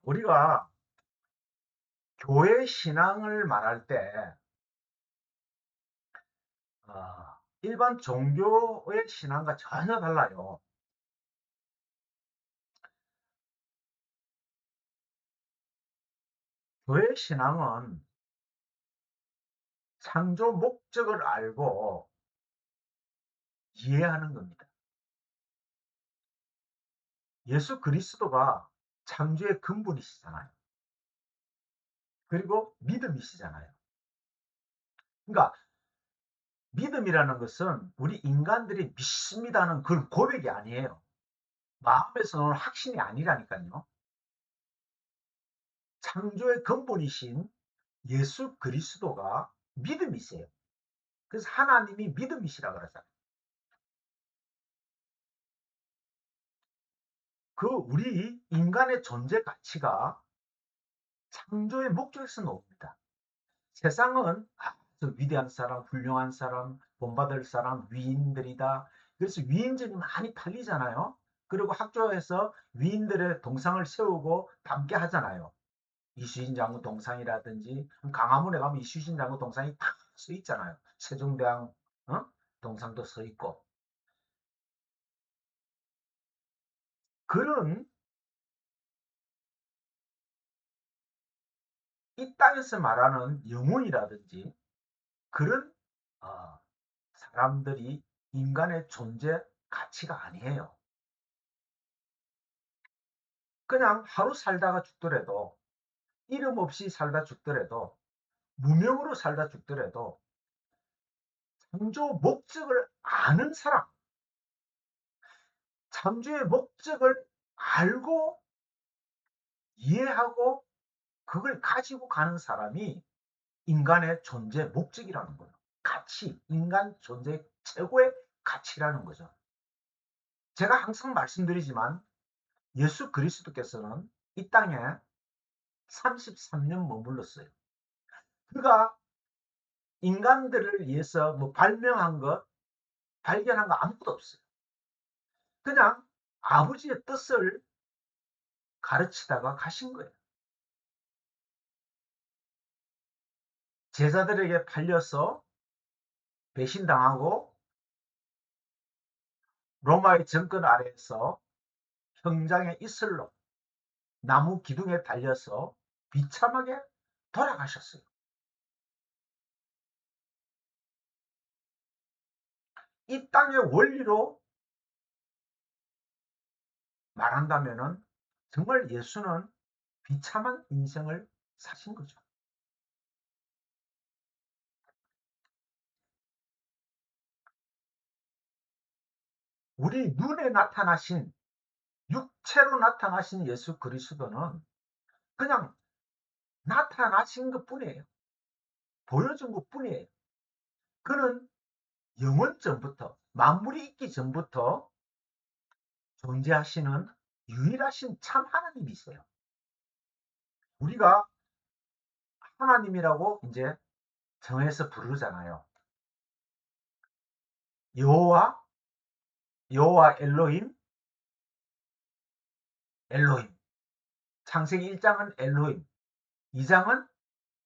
우리가 교회 신앙을 말할 때 일반 종교의 신앙과 전혀 달라요. 교회 신앙은 창조 목적을 알고 이해하는 겁니다. 예수 그리스도가 창조의 근본이시잖아요. 그리고 믿음이시잖아요. 그러니까 믿음이라는 것은 우리 인간들이 믿습니다는 그 고백이 아니에요. 마음에서는 확신이 아니라니까요. 창조의 근본이신 예수 그리스도가 믿음이세요. 그래서 하나님이 믿음이시라 그러잖아요. 그 우리 인간의 존재 가치가 창조의 목적에서 나옵니다. 세상은 아주 위대한 사람, 훌륭한 사람, 본받을 사람, 위인들이다. 그래서 위인전이 많이 팔리잖아요. 그리고 학교에서 위인들의 동상을 세우고 담게 하잖아요. 이수신 장군 동상이라든지 강화문에 가면 이수신 장군 동상이 다 써 있잖아요. 세종대왕 어? 동상도 써 있고. 그런 이 땅에서 말하는 영혼이라든지 그런 어, 사람들이 인간의 존재 가치가 아니에요. 그냥 하루 살다가 죽더라도 이름 없이 살다 죽더라도 무명으로 살다 죽더라도 창조 목적을 아는 사람, 창조의 목적을 알고 이해하고 그걸 가지고 가는 사람이 인간의 존재 목적이라는 거예요. 가치, 인간 존재 최고의 가치라는 거죠. 제가 항상 말씀드리지만 예수 그리스도께서는 이 땅에 33년 머물렀어요. 그가 인간들을 위해서 뭐 발명한 것, 발견한 거 아무것도 없어요. 그냥 아버지의 뜻을 가르치다가 가신 거예요. 제자들에게 팔려서 배신당하고 로마의 정권 아래에서 형장의 이슬로 나무 기둥에 달려서 비참하게 돌아가셨어요. 이 땅의 원리로 말한다면은 정말 예수는 비참한 인생을 사신 거죠. 우리 눈에 나타나신 육체로 나타나신 예수 그리스도는 그냥 나타나신 것 뿐이에요. 보여준 것 뿐이에요. 그는 영원 전부터 만물이 있기 전부터 존재하시는 유일하신 참 하나님이세요. 우리가 하나님이라고 이제 정해서 부르잖아요. 여호와, 여호와 엘로힘, 엘로힘. 창세기 1장은 엘로힘, 2장은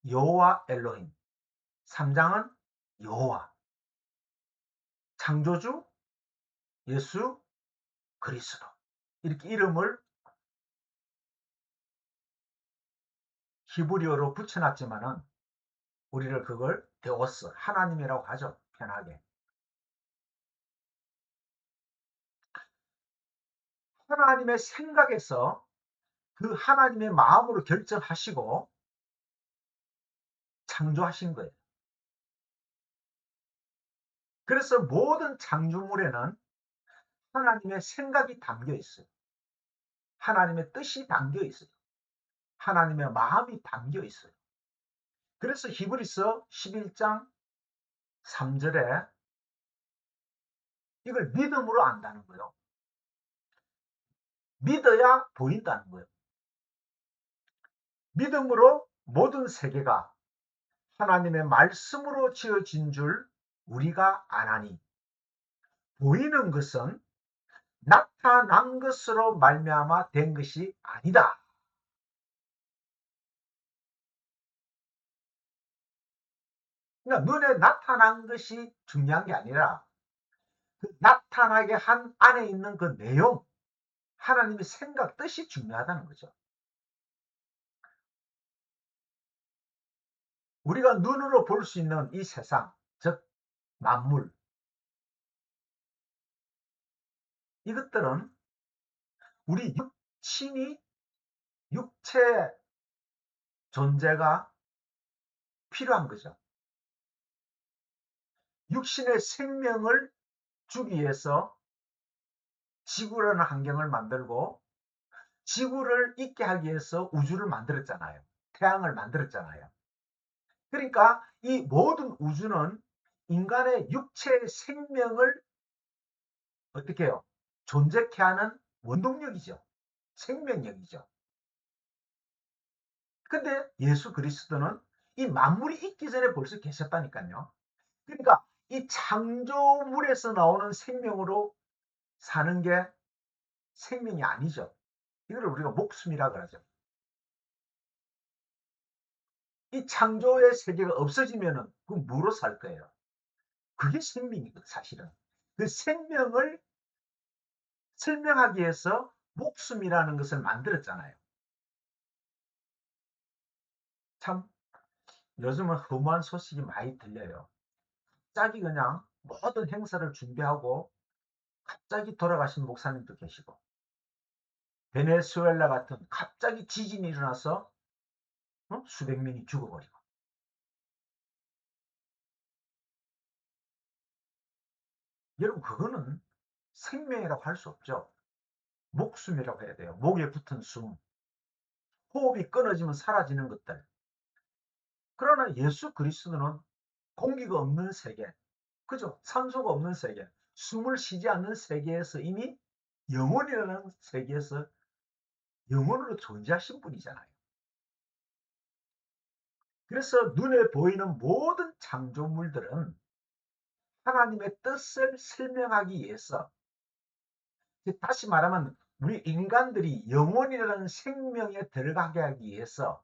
여호와 엘로힘, 3장은 여호와. 창조주 예수 그리스도. 이렇게 이름을 히브리어로 붙여놨지만은 우리를 그걸 데오스, 하나님이라고 하죠. 편하게. 하나님의 생각에서 그 하나님의 마음으로 결정하시고 창조하신 거예요. 그래서 모든 창조물에는 하나님의 생각이 담겨 있어요. 하나님의 뜻이 담겨 있어요. 하나님의 마음이 담겨 있어요. 그래서 히브리서 11장 3절에 이걸 믿음으로 안다는 거예요. 믿어야 보인다는 거예요. 믿음으로 모든 세계가 하나님의 말씀으로 지어진 줄 우리가 아나니 보이는 것은 나타난 것으로 말미암아 된 것이 아니다. 그러니까 눈에 나타난 것이 중요한 게 아니라 그 나타나게 한 안에 있는 그 내용, 하나님의 생각, 뜻이 중요하다는 거죠. 우리가 눈으로 볼 수 있는 이 세상, 즉 만물, 이것들은 우리 육신이, 육체 존재가 필요한 거죠. 육신의 생명을 주기 위해서 지구라는 환경을 만들고, 지구를 있게 하기 위해서 우주를 만들었잖아요. 태양을 만들었잖아요. 그러니까 이 모든 우주는 인간의 육체의 생명을 어떻게 해요? 존재케 하는 원동력이죠. 생명력이죠. 근데 예수 그리스도는 이 만물이 있기 전에 벌써 계셨다니까요. 그러니까 이 창조물에서 나오는 생명으로 사는 게 생명이 아니죠. 이걸 우리가 목숨이라 그러죠. 이 창조의 세계가 없어지면은 그 뭐로 살 거예요? 그게 생명이거든, 사실은. 그 생명을 설명하기 위해서 목숨이라는 것을 만들었잖아요. 참, 요즘은 허무한 소식이 많이 들려요. 갑자기 그냥 모든 행사를 준비하고 갑자기 돌아가신 목사님도 계시고, 베네수엘라 같은 갑자기 지진이 일어나서 수백 명이 죽어버리고. 여러분, 그거는 생명이라고 할 수 없죠. 목숨이라고 해야 돼요. 목에 붙은 숨, 호흡이 끊어지면 사라지는 것들. 그러나 예수 그리스도는 공기가 없는 세계, 그죠? 산소가 없는 세계, 숨을 쉬지 않는 세계에서 이미 영혼이라는 세계에서 영혼으로 존재하신 분이잖아요. 그래서 눈에 보이는 모든 창조물들은 하나님의 뜻을 설명하기 위해서, 다시 말하면 우리 인간들이 영혼이라는 생명에 들어가게 하기 위해서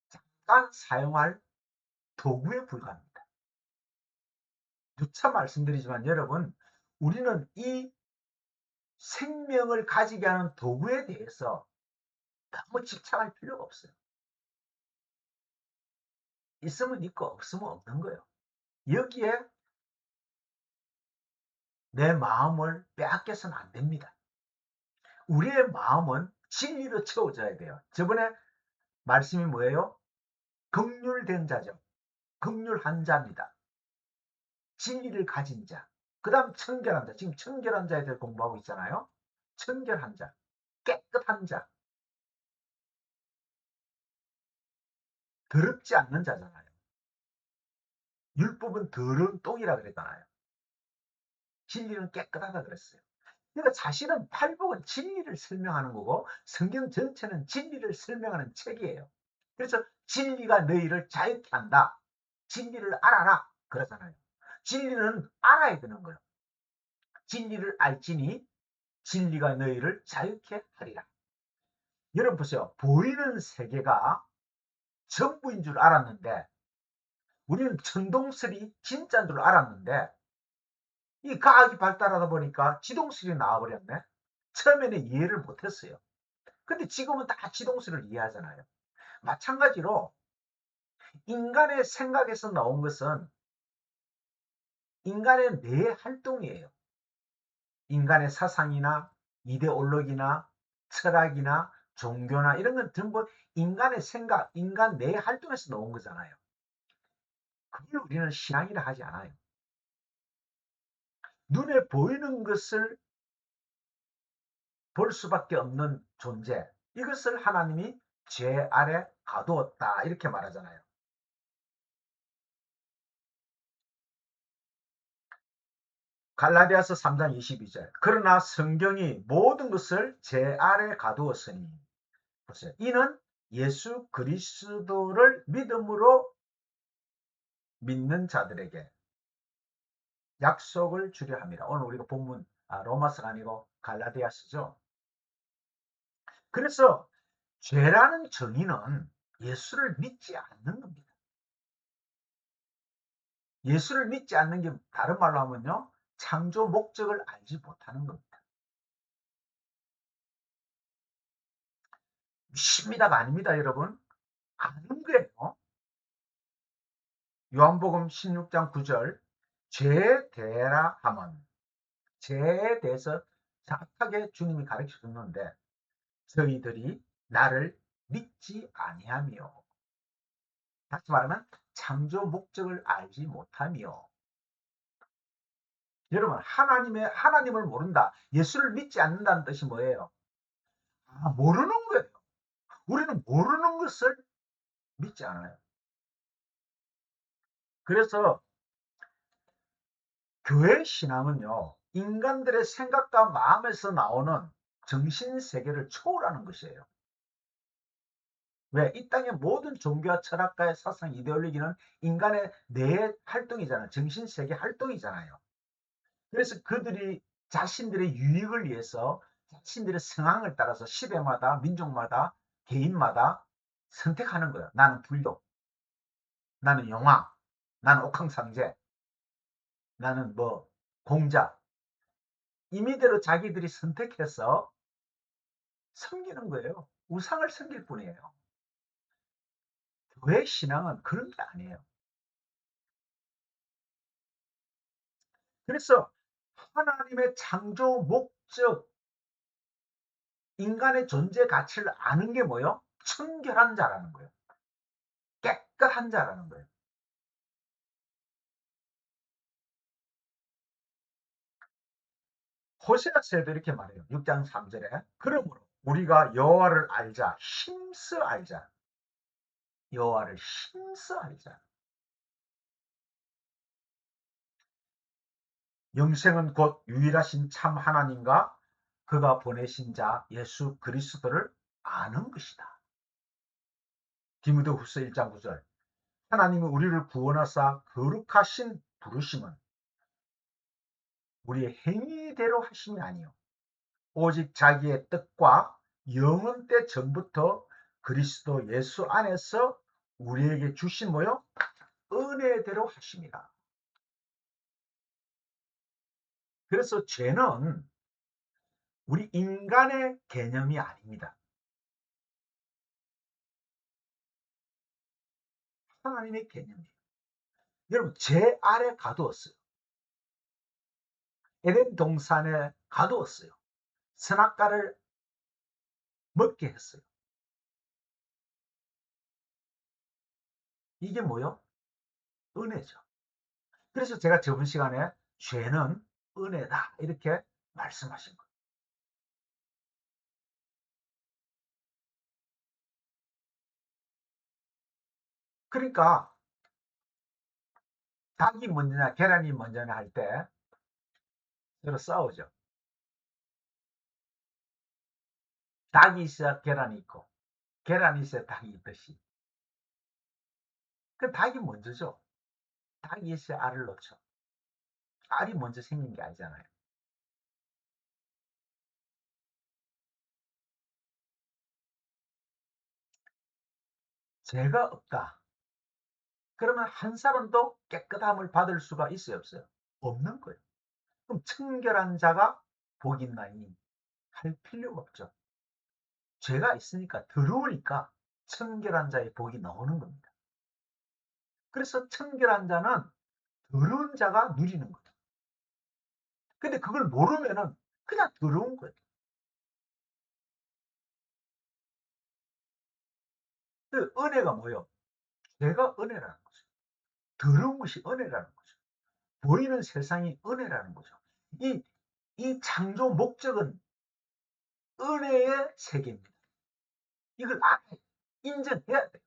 잠깐 사용할 도구에 불과합니다. 누차 말씀드리지만 여러분, 우리는 이 생명을 가지게 하는 도구에 대해서 너무 집착할 필요가 없어요. 있으면 있고 없으면 없는 거예요. 여기에 내 마음을 빼앗겨서는 안 됩니다. 우리의 마음은 진리로 채워져야 돼요. 저번에 말씀이 뭐예요? 긍휼된 자죠. 긍휼한 자입니다. 진리를 가진 자. 그 다음 청결한 자. 지금 청결한 자에 대해 공부하고 있잖아요. 청결한 자. 깨끗한 자. 더럽지 않는 자잖아요. 율법은 더러운 똥이라 그랬잖아요. 진리는 깨끗하다 그랬어요. 그러니까 사실은 팔복은 진리를 설명하는 거고 성경 전체는 진리를 설명하는 책이에요. 그래서 진리가 너희를 자유케 한다. 진리를 알아라. 그러잖아요. 진리는 알아야 되는 거예요. 진리를 알지니 진리가 너희를 자유케 하리라. 여러분 보세요. 보이는 세계가 전부인 줄 알았는데, 우리는 천동설이 진짜인 줄 알았는데, 이 과학이 발달하다 보니까 지동설이 나와버렸네. 처음에는 이해를 못했어요. 근데 지금은 다 지동설을 이해하잖아요. 마찬가지로 인간의 생각에서 나온 것은 인간의 뇌 활동이에요. 인간의 사상이나 이데올로기나 철학이나 종교나 이런 건 전부 인간의 생각, 인간 내 활동에서 나온 거잖아요. 그걸 우리는 신앙이라 하지 않아요. 눈에 보이는 것을 볼 수밖에 없는 존재, 이것을 하나님이 죄 아래 가두었다 이렇게 말하잖아요. 갈라디아서 3장 22절. 그러나 성경이 모든 것을 죄 아래 가두었으니, 보세요. 이는 예수 그리스도를 믿음으로 믿는 자들에게 약속을 주려 함이라. 오늘 우리가 본문 로마서가 아니고 갈라디아서죠. 그래서 죄라는 정의는 예수를 믿지 않는 겁니다. 예수를 믿지 않는 게 다른 말로 하면요. 창조 목적을 알지 못하는 겁니다. 믿습니다가 아닙니다, 여러분. 아는 거예요. 요한복음 16장 9절 죄 대라 하면 죄에 대해서 정확하게 주님이 가르쳐 줬는데 저희들이 나를 믿지 아니하며 다시 말하면 창조 목적을 알지 못하며 여러분 하나님을 모른다. 예수를 믿지 않는다는 뜻이 뭐예요? 모르는 거예요. 우리는 모르는 것을 믿지 않아요. 그래서 교회 신앙은요. 인간들의 생각과 마음에서 나오는 정신세계를 초월하는 것이에요. 왜? 이 땅의 모든 종교와 철학가의 사상 이데올로기는 인간의 내 활동이잖아요. 정신세계 활동이잖아요. 그래서 그들이 자신들의 유익을 위해서 자신들의 성향을 따라서 시대마다 민족마다 개인마다 선택하는 거예요. 나는 불교, 나는 영화, 나는 옥황상제, 나는 뭐 공자. 임의대로 자기들이 선택해서 섬기는 거예요. 우상을 섬길 뿐이에요. 교회 신앙은 그런 게 아니에요. 그래서 하나님의 창조 목적, 인간의 존재 가치를 아는 게 뭐예요? 청결한 자라는 거예요. 깨끗한 자라는 거예요. 호세아서에도 이렇게 말해요. 6장 3절에 그러므로 우리가 여호와를 알자 힘써 알자 여호와를 힘써 알자 영생은 곧 유일하신 참 하나님과 그가 보내신 자 예수 그리스도를 아는 것이다. 디모데후서 1장 9절 하나님은 우리를 구원하사 거룩하신 부르심은 우리의 행위대로 하심이 아니요 오직 자기의 뜻과 영원 때 전부터 그리스도 예수 안에서 우리에게 주신 뭐요? 은혜대로 하심이라. 그래서 죄는 우리 인간의 개념이 아닙니다. 하나님의 개념이에요. 여러분, 죄 아래 가두었어요. 에덴 동산에 가두었어요. 선악과를 먹게 했어요. 이게 뭐요? 은혜죠. 그래서 제가 저번 시간에 죄는 은혜다 이렇게 말씀하신 거예요. 그러니까 닭이 먼저냐 계란이 먼저냐 할 때 서로 싸우죠. 닭이 있어야 계란이 있고 계란이 있어야 닭이 있듯이. 그 닭이 먼저죠. 닭이 있어야 알을 놓죠. 알이 먼저 생긴 게 아니잖아요. 죄가 없다. 그러면 한 사람도 깨끗함을 받을 수가 있어요, 없어요? 없는 거예요. 그럼 청결한 자가 복 있나니 할 필요가 없죠. 죄가 있으니까 더러우니까 청결한 자의 복이 나오는 겁니다. 그래서 청결한 자는 더러운 자가 누리는 거예요. 근데 그걸 모르면은 그냥 더러운 거예요. 그 은혜가 뭐예요? 죄가 은혜라는 거죠. 더러운 것이 은혜라는 거죠. 보이는 세상이 은혜라는 거죠. 이 창조 목적은 은혜의 세계입니다. 이걸 인정해야 돼.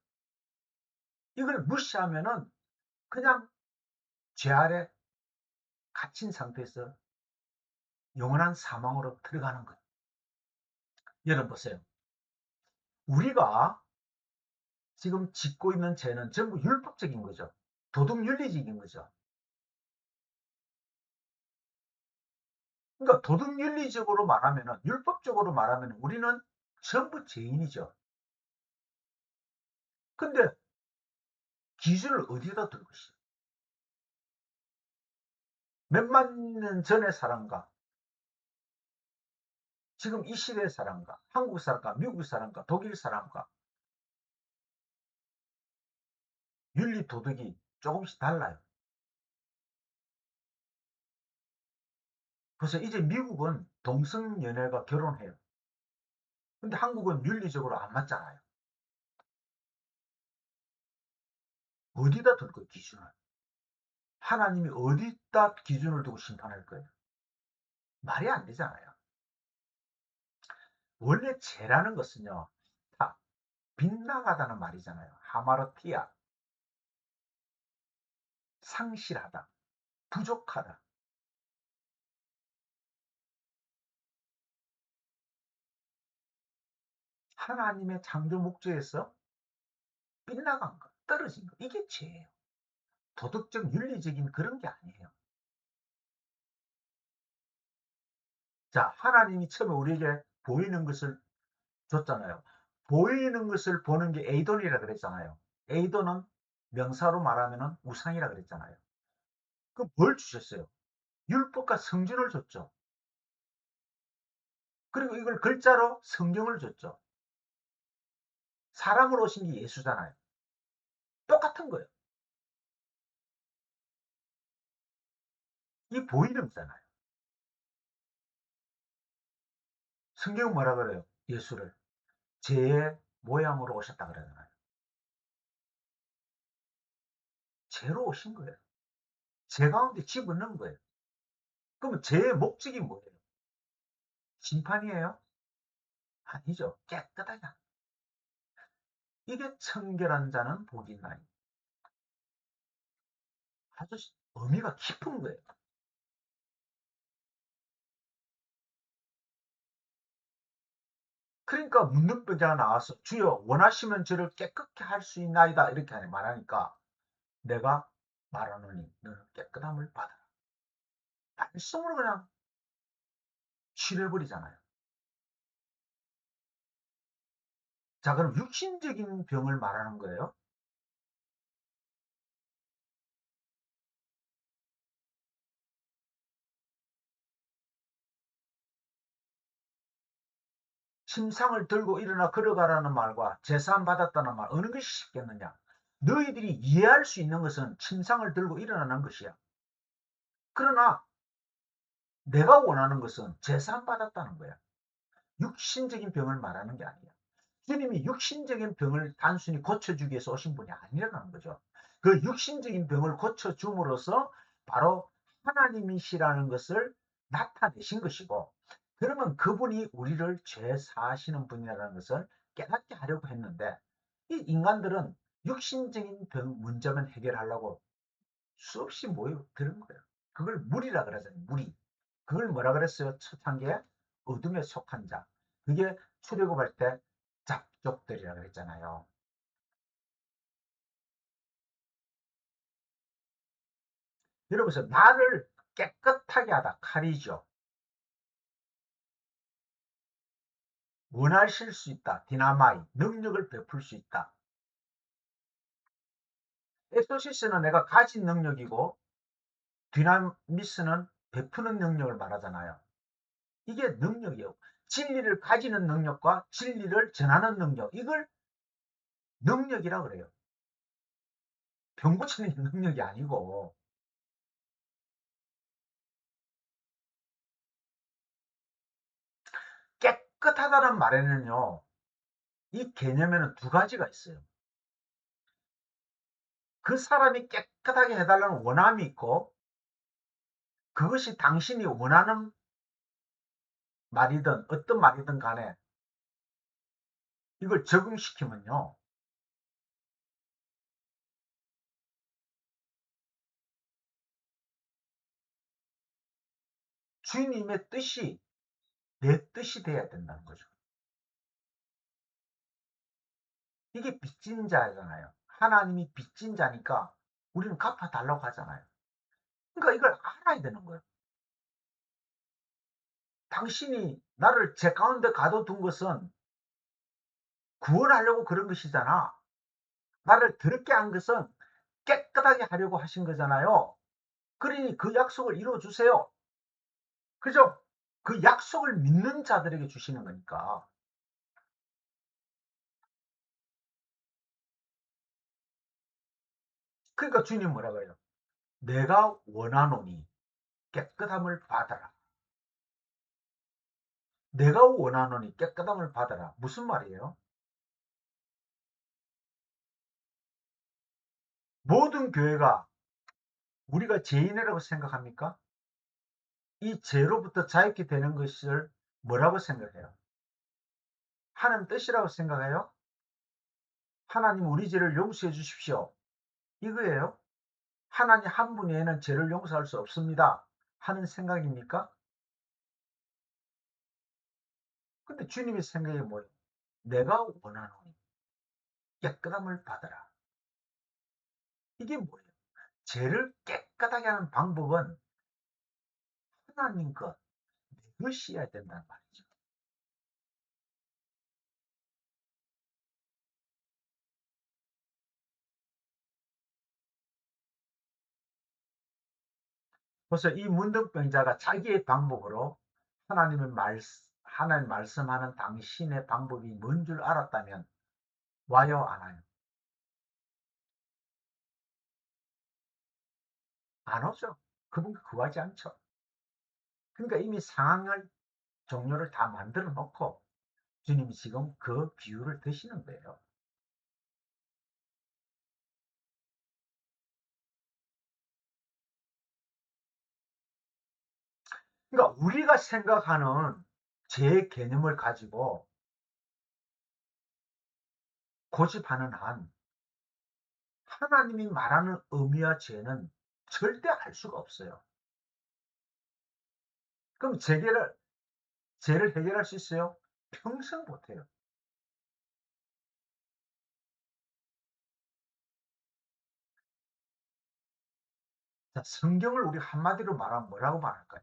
이걸 무시하면은 그냥 죄 아래 갇힌 상태에서 영원한 사망으로 들어가는 거예요. 여러분 보세요. 우리가 지금 짓고 있는 죄는 전부 율법적인 거죠. 도덕윤리적인 거죠. 그러니까 도덕윤리적으로 말하면은 율법적으로 말하면 우리는 전부 죄인이죠. 근데 기준을 어디다 두고 있어요? 몇만 년 전의 사람과 지금 이 시대의 사람과 한국 사람과 미국 사람과 독일 사람과 윤리 도덕이 조금씩 달라요. 그래서 이제 미국은 동성연애가 결혼해요. 근데 한국은 윤리적으로 안 맞잖아요. 어디다 둘 거예요, 기준을? 하나님이 어디다 기준을 두고 심판할 거예요? 말이 안 되잖아요. 원래 죄라는 것은요, 다 빗나가다는 말이잖아요. 하마르티아, 상실하다, 부족하다. 하나님의 창조 목적에서 빗나간 거, 떨어진 거, 이게 죄예요. 도덕적, 윤리적인 그런 게 아니에요. 자, 하나님이 처음에 우리에게 보이는 것을 줬잖아요. 보이는 것을 보는 게 에이돈이라 그랬잖아요. 에이돈은 명사로 말하면 우상이라 그랬잖아요. 그 뭘 주셨어요? 율법과 성준을 줬죠. 그리고 이걸 글자로 성경을 줬죠. 사람으로 오신 게 예수잖아요. 똑같은 거예요. 이 보이는 거잖아요. 성경은 뭐라 그래요? 예수를 죄의 모양으로 오셨다 그러잖아요. 죄로 오신 거예요. 죄 가운데 집어넣은 거예요. 그러면 죄의 목적이 뭐예요? 심판이에요? 아니죠. 깨끗하게. 이게 청결한 자는 복이 있나니. 아주 의미가 깊은 거예요. 그러니까 문득병자가 나와서 주여 원하시면 저를 깨끗게 할 수 있나이다 이렇게 말하니까 내가 말하노니 너는 깨끗함을 받아라. 말씀으로 그냥 치료해버리잖아요. 자, 그럼 육신적인 병을 말하는 거예요. 침상을 들고 일어나 걸어가라는 말과 제사함 받았다는 말 어느 것이 쉽겠느냐. 너희들이 이해할 수 있는 것은 침상을 들고 일어나는 것이야. 그러나 내가 원하는 것은 제사함 받았다는 거야. 육신적인 병을 말하는 게 아니야. 주님이 육신적인 병을 단순히 고쳐주기 위해서 오신 분이 아니라는 거죠. 그 육신적인 병을 고쳐줌으로써 바로 하나님이시라는 것을 나타내신 것이고, 그러면 그분이 우리를 죄 사하시는 분이라는 것을 깨닫게 하려고 했는데, 이 인간들은 육신적인 병 문제만 해결하려고 수없이 모여드는 거예요. 그걸 무리라 그러잖아요. 무리. 그걸 뭐라 그랬어요? 첫 단계 어둠에 속한 자. 그게 출애굽할 때 잡족들이라 그랬잖아요. 여러분서 나를 깨끗하게 하다 칼이죠. 원하실 수 있다. 디나마이 능력을 베풀 수 있다. 엑소시스는 내가 가진 능력이고 디나미스는 베푸는 능력을 말하잖아요. 이게 능력이에요. 진리를 가지는 능력과 진리를 전하는 능력, 이걸 능력이라 그래요. 병 고치는 능력이 아니고. 깨끗하다는 말에는요, 이 개념에는 두 가지가 있어요. 그 사람이 깨끗하게 해달라는 원함이 있고, 그것이 당신이 원하는 말이든 어떤 말이든 간에 이걸 적용시키면요, 주님의 뜻이 내 뜻이 돼야 된다는 거죠. 이게 빚진 자잖아요. 하나님이 빚진 자니까 우리는 갚아달라고 하잖아요. 그러니까 이걸 알아야 되는 거예요. 당신이 나를 제 가운데 가둬둔 것은 구원하려고 그런 것이잖아. 나를 더럽게 한 것은 깨끗하게 하려고 하신 거잖아요. 그러니 그 약속을 이루어 주세요. 그죠? 그 약속을 믿는 자들에게 주시는 거니까. 그러니까 주님 뭐라 그래요? 내가 원하노니 깨끗함을 받아라. 내가 원하노니 깨끗함을 받아라. 무슨 말이에요? 모든 교회가 우리가 죄인이라고 생각합니까? 이 죄로부터 자유케 되는 것을 뭐라고 생각해요? 하나님 뜻이라고 생각해요? 하나님 우리 죄를 용서해 주십시오. 이거예요? 하나님 한 분 외에는 죄를 용서할 수 없습니다. 하는 생각입니까? 근데 주님의 생각이 뭐예요? 내가 원하노니 깨끗함을 받아라. 이게 뭐예요? 죄를 깨끗하게 하는 방법은 하나님 것, 내 것이어야 된다는 말이죠. 그래서 이 문둥병자가 자기의 방법으로 하나님의 하나님 말씀하는 당신의 방법이 뭔 줄 알았다면 와요, 안 와요? 안 오죠. 그분 구하지 않죠. 그러니까 이미 상황을, 종료를 다 만들어 놓고 주님이 지금 그 비유를 드시는 거예요. 그러니까 우리가 생각하는 제 개념을 가지고 고집하는 한 하나님이 말하는 의미와 죄는 절대 알 수가 없어요. 그럼 죄를 해결할 수 있어요? 평생 못해요. 자, 성경을 우리 한마디로 말하면 뭐라고 말할까요?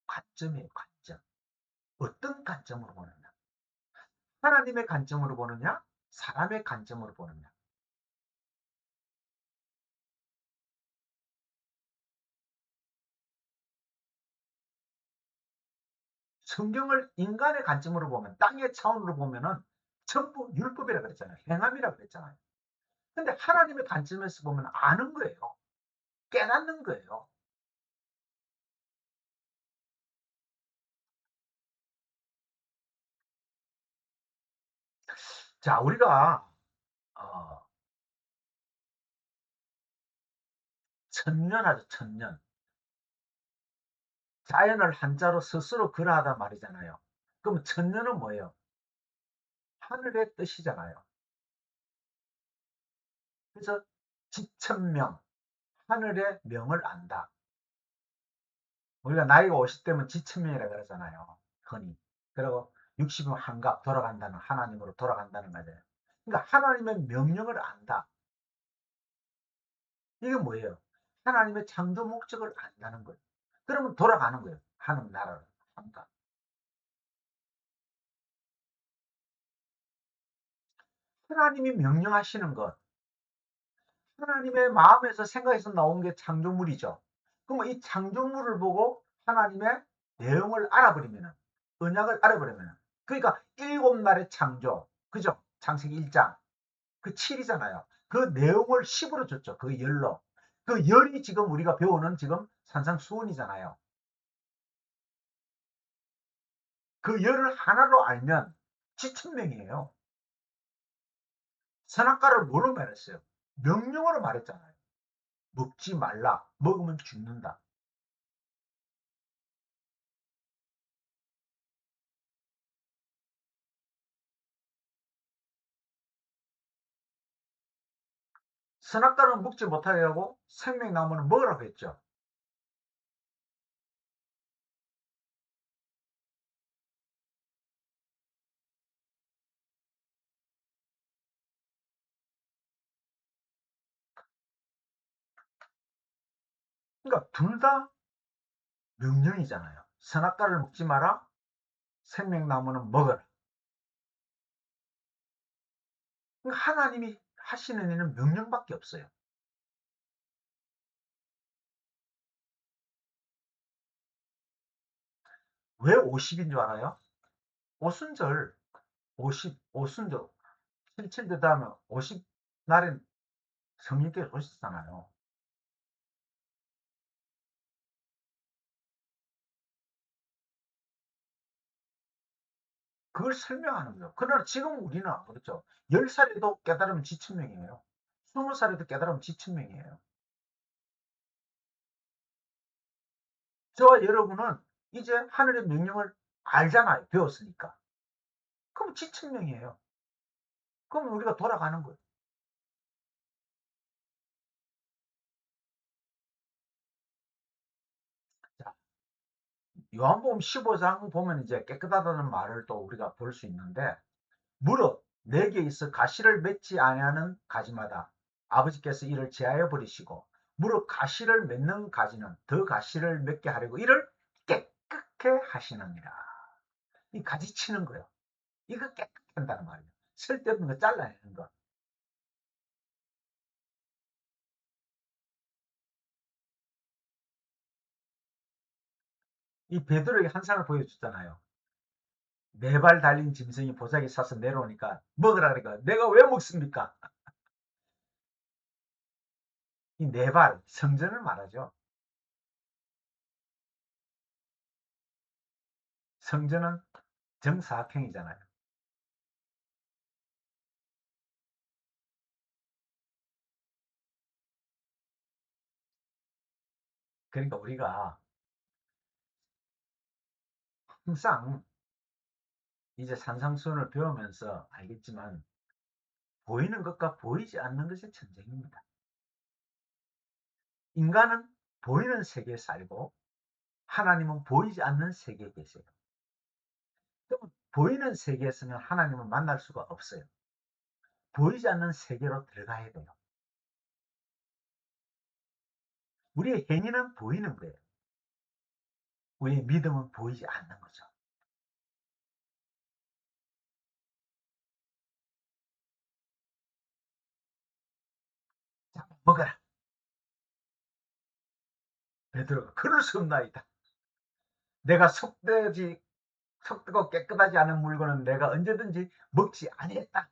관점이에요, 관점. 어떤 관점으로 보느냐? 하나님의 관점으로 보느냐? 사람의 관점으로 보느냐? 성경을 인간의 관점으로 보면, 땅의 차원으로 보면은 전부 율법이라 그랬잖아요. 행함이라 그랬잖아요. 근데 하나님의 관점에서 보면 아는 거예요. 깨닫는 거예요. 자, 우리가 어, 천년하죠, 천년. 자연을 한자로 스스로 그러하다 말이잖아요. 그럼 천년은 뭐예요? 하늘의 뜻이잖아요. 그래서 지천명, 하늘의 명을 안다. 우리가 나이가 50대면 지천명이라고 그러잖아요. 흔히. 그리고 60은 환갑, 돌아간다는, 하나님으로 돌아간다는 거잖아요. 그러니까 하나님의 명령을 안다. 이게 뭐예요? 하나님의 창조 목적을 안다는 거예요. 그러면 돌아가는 거예요. 하늘 나라로. 환갑. 하나님이 명령하시는 것, 하나님의 마음에서 생각에서 나온 게 창조물이죠. 그럼 이 창조물을 보고 하나님의 내용을 알아버리면은, 언약을 알아버리면은, 그러니까 일곱 날의 창조, 그죠? 창세기 1장, 그 7이잖아요. 그 내용을 10으로 줬죠. 그 열로. 그 열이 지금 우리가 배우는 지금 산상수훈이잖아요. 그 열을 하나로 알면 지천명이에요. 선악과를 뭐로 말했어요? 명령으로 말했잖아요. 먹지 말라. 먹으면 죽는다. 선악과는 먹지 못하게 하고 생명나무는 먹으라고 했죠. 그러니까 둘 다 명령이잖아요. 선악과를 먹지 마라. 생명나무는 먹어라. 그러니까 하나님이 하시는 일은 명령밖에 없어요. 왜 50인 줄 알아요? 오순절, 50, 오순절, 77 되다면 50 날엔 성령께서 오셨잖아요. 그걸 설명하는 거죠. 그러나 지금 우리는 안 그렇죠. 10살에도 깨달으면 지천명이에요. 20살에도 깨달으면 지천명이에요. 저와 여러분은 이제 하늘의 명령을 알잖아요. 배웠으니까. 그럼 지천명이에요. 그럼 우리가 돌아가는 거예요. 자, 요한복음 15장 보면 이제 깨끗하다는 말을 또 우리가 볼 수 있는데, 무릇 내게 있어 가시를 맺지 아니하는 가지마다 아버지께서 이를 제하여 버리시고, 무릇 가시를 맺는 가지는 더 가시를 맺게 하려고 이를 깨끗게 하시느니라. 이 가지 치는 거예요. 이거 깨끗게 한다는 말이에요. 쓸데없는 거 잘라내는 거. 이 베드로에게 한 상을 보여줬잖아요. 네 발 달린 짐승이 보자기 사서 내려오니까 먹으라 그러니까 내가 왜 먹습니까? 이 네 발 성전을 말하죠. 성전은 정사각형이잖아요. 그러니까 우리가 항상 이제 산상수훈을 배우면서 알겠지만, 보이는 것과 보이지 않는 것의 전쟁입니다. 인간은 보이는 세계에 살고 하나님은 보이지 않는 세계에 계세요. 그럼 보이는 세계에서는 하나님을 만날 수가 없어요. 보이지 않는 세계로 들어가야 돼요. 우리의 행위는 보이는 거예요. 우리의 믿음은 보이지 않는 거죠. 자, 먹어라. 베드로가 그럴 수 없나이다. 내가 속되고 깨끗하지 않은 물건은 내가 언제든지 먹지 아니했다.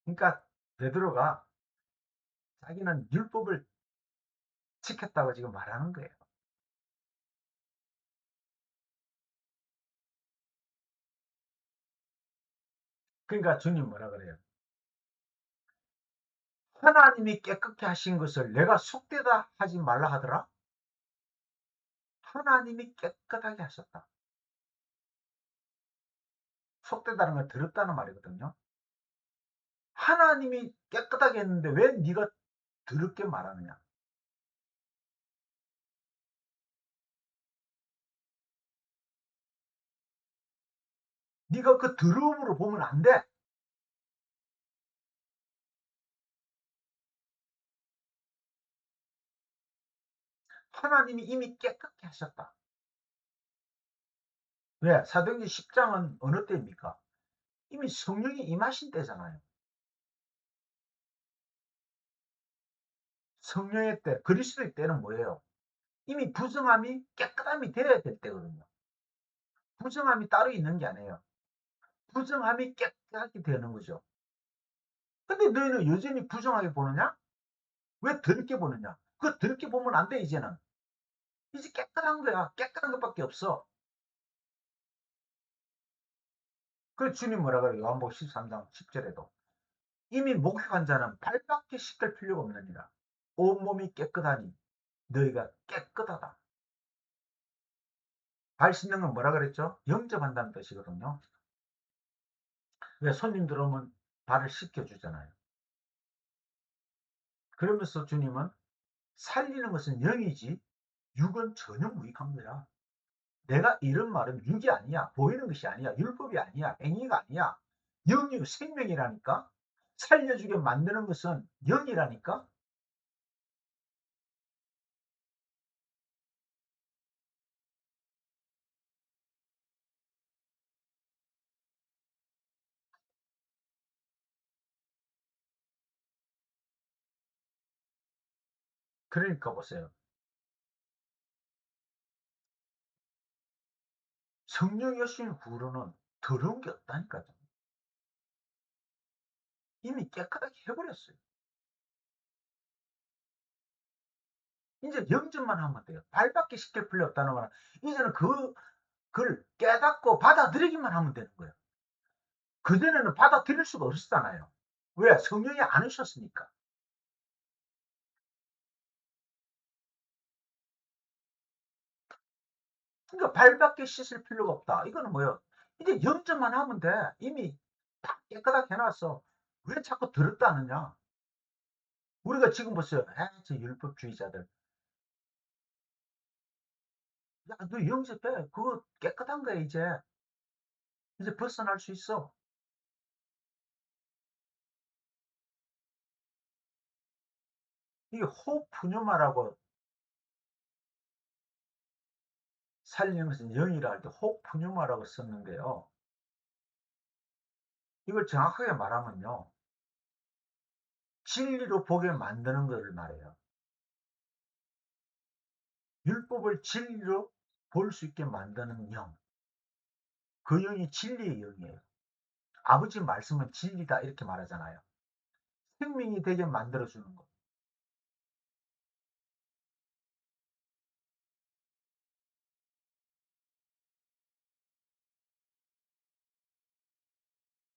그러니까 베드로가 자기는 율법을 지켰다고 지금 말하는 거예요. 그러니까 주님 뭐라 그래요? 하나님이 깨끗게 하신 것을 내가 속되다 하지 말라 하더라? 하나님이 깨끗하게 하셨다. 속되다는 걸 들었다는 말이거든요. 하나님이 깨끗하게 했는데 왜 네가 더럽게 말하느냐? 네가 그 더러움으로 보면 안 돼. 하나님이 이미 깨끗게 하셨다. 왜? 사도행전 10장은 어느 때입니까? 이미 성령이 임하신 때잖아요. 성령의 때, 그리스도의 때는 뭐예요? 이미 부정함이 깨끗함이 되어야 될 때거든요. 부정함이 따로 있는 게 아니에요. 부정함이 깨끗하게 되는 거죠. 근데 너희는 여전히 부정하게 보느냐? 왜 더럽게 보느냐? 그 더럽게 보면 안 돼, 이제는. 이제 깨끗한 거야. 깨끗한 것밖에 없어. 그 주님 뭐라 그래요? 요한복음 13장 10절에도. 이미 목욕한 자는 발밖에 씻을 필요가 없느니라. 온몸이 깨끗하니 너희가 깨끗하다. 발 씻는 건 뭐라 그랬죠? 영접한다는 뜻이거든요. 왜 손님들 오면 발을 씻겨주잖아요. 그러면서 주님은 살리는 것은 영이지 육은 전혀 무익한 거야. 내가 이런 말은 육이 아니야. 보이는 것이 아니야. 율법이 아니야. 행위가 아니야. 영이 생명이라니까. 살려주게 만드는 것은 영이라니까. 그러니까 보세요. 성령이 오신 후로는 더러운 게 없다니까요. 이미 깨끗하게 해버렸어요. 이제 영접만 하면 돼요. 발밖에 쉽게 풀려 없다는 거는 이제는 그걸 깨닫고 받아들이기만 하면 되는 거예요. 그전에는 받아들일 수가 없었잖아요. 왜? 성령이 안 오셨으니까. 그러니까 발밖에 씻을 필요가 없다. 이거는 뭐예요? 이제 영접만 하면 돼. 이미 다 깨끗하게 해놨어. 왜 자꾸 더럽다 하느냐? 우리가 지금 보세요. 저 율법주의자들. 야, 너 영접해. 그거 깨끗한 거야, 이제. 이제 벗어날 수 있어. 이게 호흡푸뉴마라고 살리면서 영이라 할 때 호흡푸뉴마라고 썼는데요. 이걸 정확하게 말하면요. 진리로 보게 만드는 것을 말해요. 율법을 진리로 볼 수 있게 만드는 영. 그 영이 진리의 영이에요. 아버지 말씀은 진리다 이렇게 말하잖아요. 생명이 되게 만들어주는 것.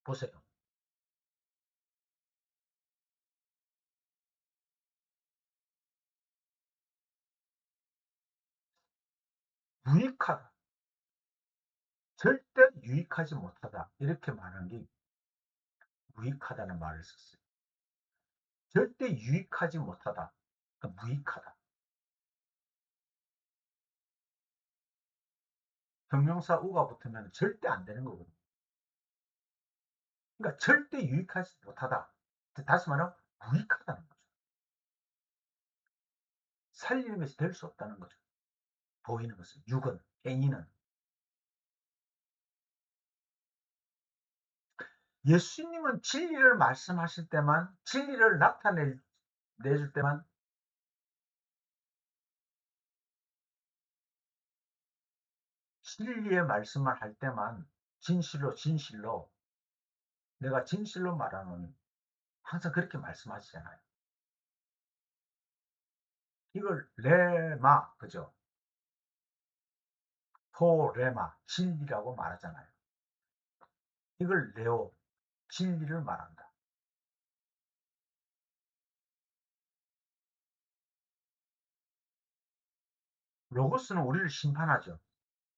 보세요. 유익하다. 절대 유익하지 못하다. 이렇게 말하는 게 무익하다는 말을 썼어요. 절대 유익하지 못하다. 그러니까 무익하다. 형용사 우가 붙으면 절대 안 되는 거거든요. 그러니까 절대 유익하지 못하다. 다시 말하면 무익하다는 거죠. 살리는 것이 될 수 없다는 거죠. 보이는 것은, 육은, 행위는. 예수님은 진리를 말씀하실 때만, 진리를 내줄 때만 진리의 말씀을 할 때만 진실로 진실로 내가 진실로 말하는 항상 그렇게 말씀하시잖아요. 이걸 레마 그죠? 토레마 진리라고 말하잖아요. 이걸 레오 진리를 말한다. 로고스는 우리를 심판하죠.